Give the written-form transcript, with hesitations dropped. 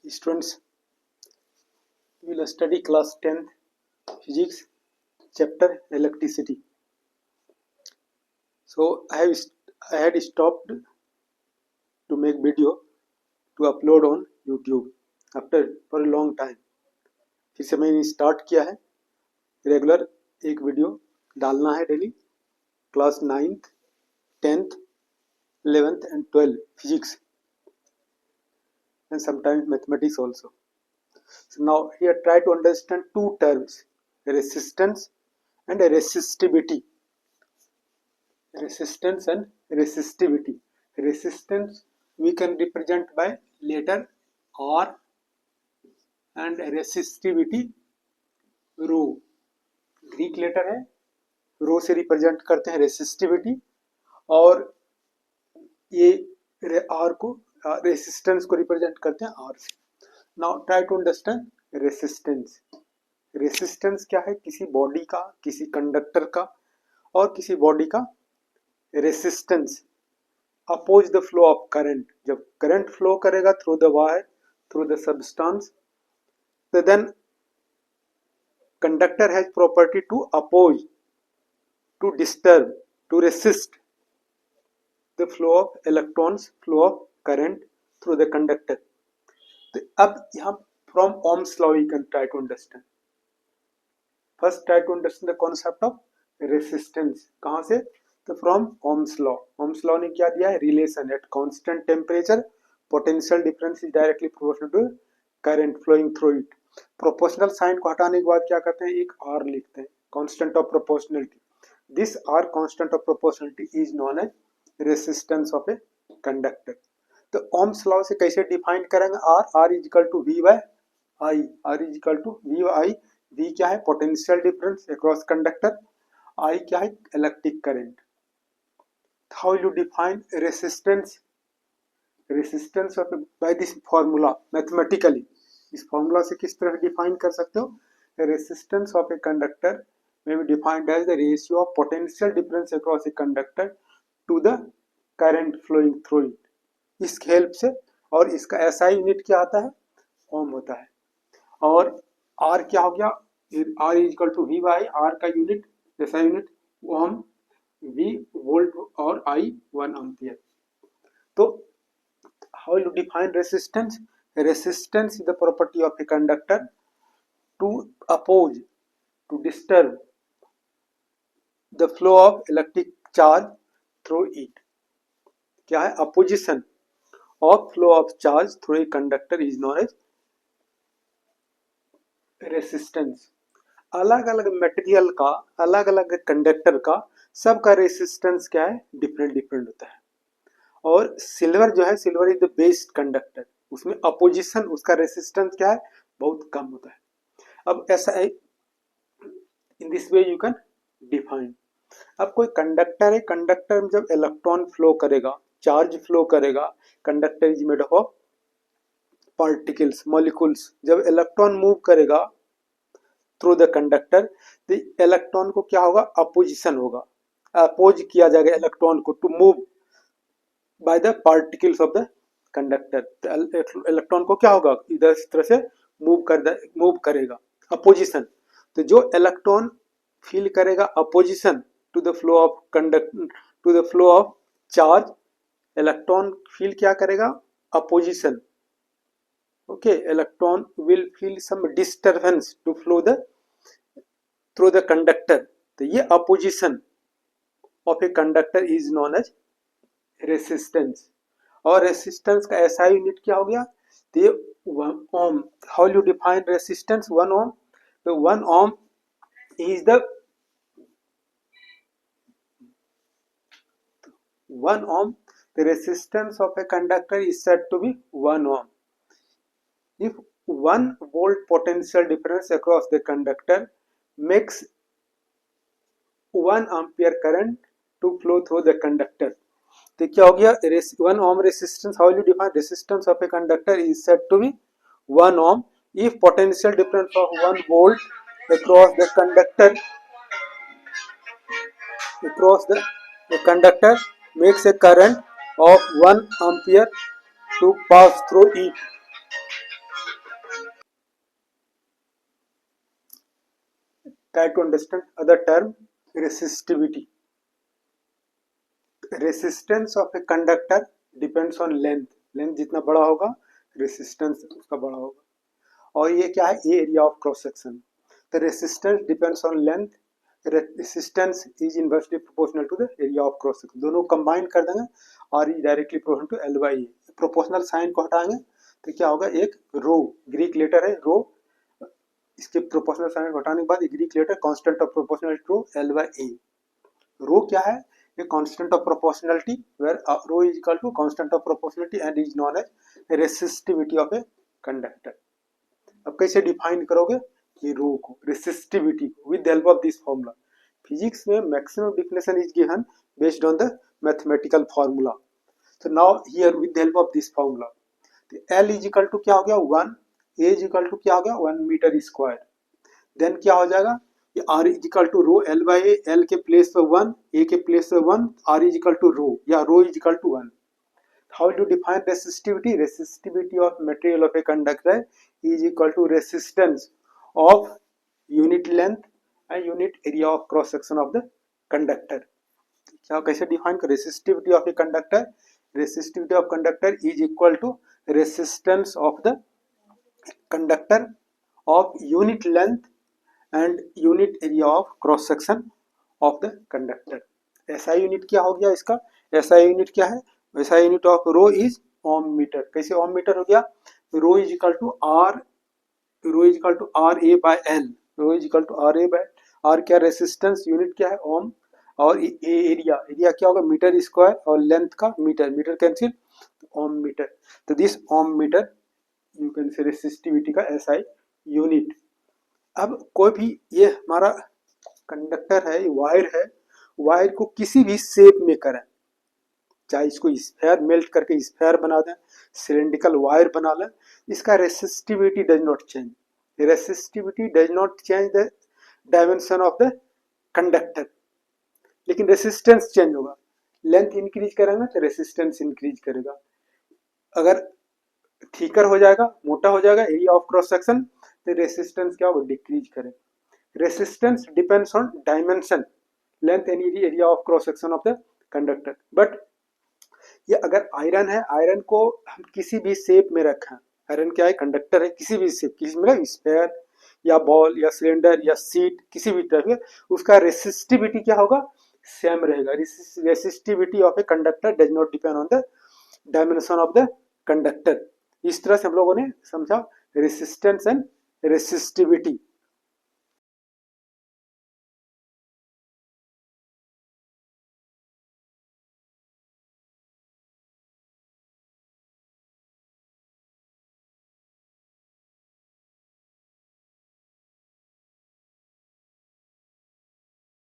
Students, we will study class 10th physics chapter electricity. So I had stopped to make video to upload on YouTube after for a long time. फिर से मैंने start किया है, regular एक video डालना है daily. Class 9th 10th 11th and 12th physics and sometimes mathematics also. So now here try to understand two terms, resistance and resistivity. Resistance and resistivity. Resistance we can represent by letter R and resistivity rho. Greek letter है, rho से represent करते हैं resistivity, और ये are को resistance को represent करते हैं आर से. Now try to understand resistance. Resistance क्या है? किसी बॉडी का, किसी कंडक्टर का और किसी बॉडी का resistance oppose the flow of current. जब करंट फ्लो करेगा through the wire, through the substance, तो then conductor has property to oppose, to disturb, to resist the flow of electrons, flow of current through the conductor. तो अब यहाँ from Ohm's law we can try to understand. First try to understand the concept of resistance. कहाँ से? तो from Ohm's law. Ohm's law ने क्या दिया है? Relation at constant temperature, potential difference is directly proportional to current flowing through it. Proportional sign को हटाने के बाद क्या करते हैं? एक आर लिखते हैं, constant of proportionality. This R constant of proportionality is known as resistance of a conductor. तो ओम्स लॉ से कैसे डिफाइन करेंगे? R is equal to V by I. R is equal to V by I. V क्या है? Potential difference across conductor. I क्या है? Electric current. How you define resistance? Resistance of by this formula mathematically. इस formula से किस तरह define कर सकते हो? Resistance of a conductor may be defined as the ratio of potential difference across a conductor to the current flowing through it. इस help से, और इसका एसआई यूनिट क्या आता है? ओम होता है. और आर क्या हो गया? R is equal to V by R का unit, SI unit ohm, V volt और आई 1 एम्पियर. तो how you define resistance? Resistance is the property of a conductor to oppose, to disturb the flow of electric charge through it. क्या है? Opposition of flow of charge through a conductor is known as resistance. अलग अलग material का, अलग अलग conductor का, सबका resistance क्या है? डिफरेंट डिफरेंट होता है. और सिल्वर जो है, silver is the best conductor. उसमें अपोजिशन, उसका रेसिस्टेंस क्या है? बहुत कम होता है. अब ऐसा है, in this way you can define. अब कोई कंडक्टर है, कंडक्टर में जब इलेक्ट्रॉन फ्लो करेगा, चार्ज फ्लो करेगा, conductor is made of particles, molecules. जब इलेक्ट्रॉन मूव करेगा थ्रू द कंडक्टर, तो इलेक्ट्रॉन को क्या होगा? अपोजिशन होगा, अपोज किया जाएगा इलेक्ट्रॉन को to move by the particles of the conductor. Electron को क्या होगा? इधर इस तरह से मूव करेगा, अपोजिशन. तो जो इलेक्ट्रॉन फील करेगा opposition to the flow of to the flow of charge, electron feel क्या करेगा? Opposition. Okay, electron will feel some disturbance to flow through the conductor. तो ये opposition of a conductor is known as resistance. और resistance का SI unit क्या हो गया? तो ये 1 ohm. How you define resistance? 1 ohm. तो 1 ohm is the 1 ohm. The resistance of a conductor is said to be 1 ohm. If 1 volt potential difference across the conductor makes 1 ampere current to flow through the conductor. तो क्या हो गया? 1 ohm resistance. How will you define resistance of a conductor? Is said to be 1 ohm if potential difference of 1 volt across the conductor, makes a current of 1 ampere to pass through it. try to understand other term, resistivity. Resistance of a conductor depends on length. Length जितना बड़ा होगा resistance उसका बड़ा होगा. और ये क्या है, area of cross section. The resistance depends on length. Resistance is inversely proportional to the area of cross section. दोनों combine कर देंगे और ये directly proportional to L by A. Proportional sign को हटाएंगे तो क्या होगा, एक रो, ग्रीक लेटर है रो, इसके प्रोपोर्शनल साइन को हटाने के बाद Greek letter constant of proportionality rho L by A. Rho क्या है, ये constant of proportionality where rho is equal to constant of proportionality and is known as resistivity of a conductor. अब कैसे define करोगे ये रो को, resistivity को, with the help of this formula. Physics में maximum definition is given based on the mathematical formula. So now here with the help of this formula, the L is equal to क्या हो गया 1, A is equal to क्या हो गया 1 metre square. Then क्या हो जाएगा, ये R is equal to rho L by A, L के प्लेस पे 1, A के प्लेस पे 1, R is equal to रो या रो is equal to 1. How do you define resistivity? Resistivity of material of a conductor is equal to resistance of unit length and unit area of cross section of the conductor. क्या कैसे define कर, resistivity of a conductor, resistivity of conductor is equal to resistance of the conductor of unit length and unit area of cross section of the conductor. SI unit क्या हो गया इसका, SI unit क्या है, SI unit of rho is ohm metre. कैसे ohm metre हो गया, rho is equal to R, rho is equal to R A by L, rho is equal to R A by R, क्या resistance unit क्या है ohm, और area, area क्या होगा metre square, और लेंथ का metre, metre cancel ohm metre. तो this Om metre you can say resistivity का एसआई यूनिट. अब कोई भी ये हमारा कंडक्टर है, वायर है, वायर को किसी भी शेप में करें, चाहे इसको स्फेयर मेल्ट करके स्फेयर बना दें, सिलेंड्रिकल वायर बना लें, इसका resistivity does not change. Resistivity does not change the dimension of the conductor, लेकिन रेसिस्टेंस चेंज होगा. लेंथ इंक्रीज करेंगे तो रेसिस्टेंस इंक्रीज करेगा. अगर थिकर हो जाएगा, मोटा हो जाएगा एरिया ऑफ क्रॉस सेक्शन, तो रेसिस्टेंस क्या होगा, डिक्रीज करेगा. Resistance depends on dimension, length and area of cross section of the conductor. But ये अगर आयरन है, आयरन को हम किसी भी शेप में रखें, आयरन क्या है कंडक्टर है, किसी भी शेप, किसी में स्फेयर या बॉल या सिलेंडर या सीट, किसी भी तरह के, उसका रेसिस्टिविटी क्या होगा, सेम रहेगा. Resistivity of a conductor does not depend on the dimension of the conductor. इस तरह से हम लोगों ने समझा रेसिस्टेंस एंड रेसिस्टिविटी.